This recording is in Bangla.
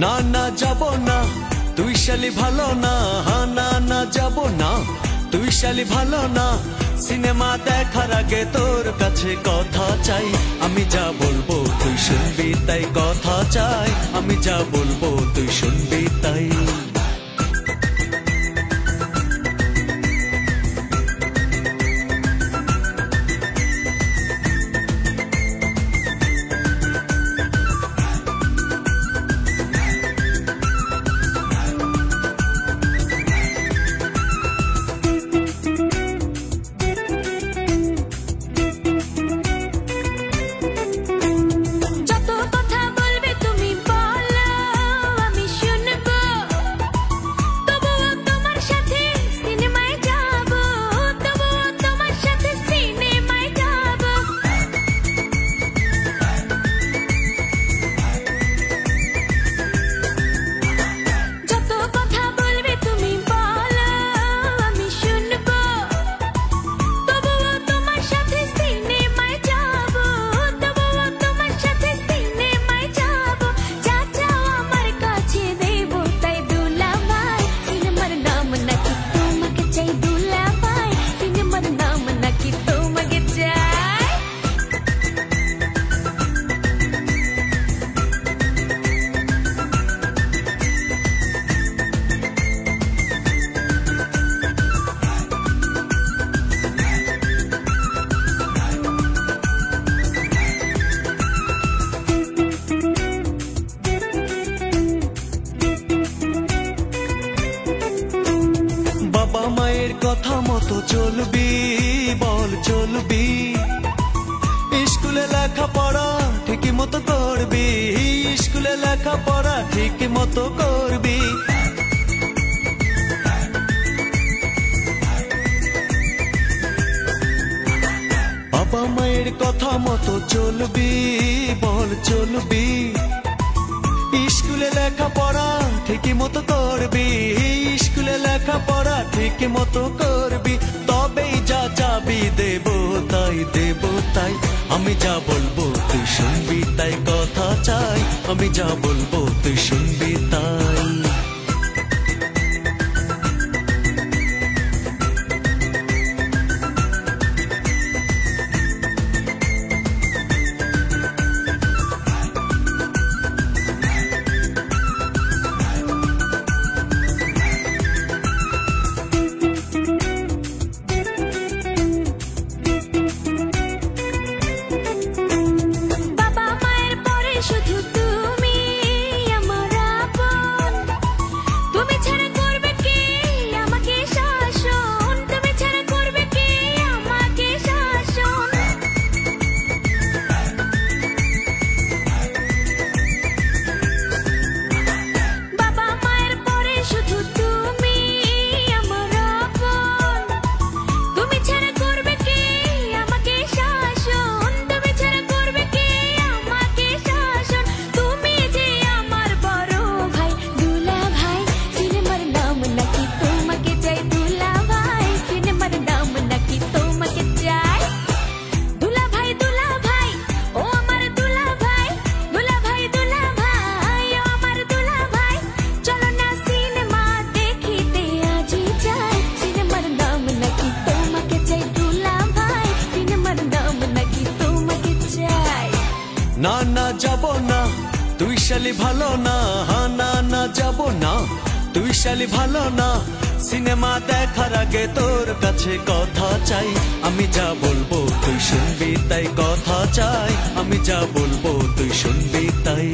না না যাব না, তুই শালি ভালো না। না না যাব না, তুই শালি ভালো না। সিনেমা দেখার আগে তোর কাছে কথা চাই, আমি যা বলবো তুই শুনবি তাই। কথা চাই, আমি যা বলবো তুই শুনবি তাই। মায়ের কথা মতো চলবি, বল চলবি। স্কুলে লেখাপড়া ঠিকই মতো করবি, স্কুলে লেখাপড়া ঠিকই মতো করবি। বাবা মায়ের কথা মতো চলবি, বল চলবি। স্কুলে লেখাপড়া ঠিকই মতো করবি, স্কুলে লেখাপড়া ঠিকই মতো করবি। তবেই যা চাবি দেব তাই, দেব তাই। আমি যা বলবো তুই শুনবি তাই। কথা চাই, আমি যা বলবো তুই শুনবি তাই। না না যাব না, তুই শালি ভালো না। না না যাব না, তুই শালি ভালো না। সিনেমা দেখার আগে তোর কাছে কথা চাই, আমি যা বলবো তুই শুনবি তাই। কথা চাই, আমি যা বলবো তুই শুনবি তাই।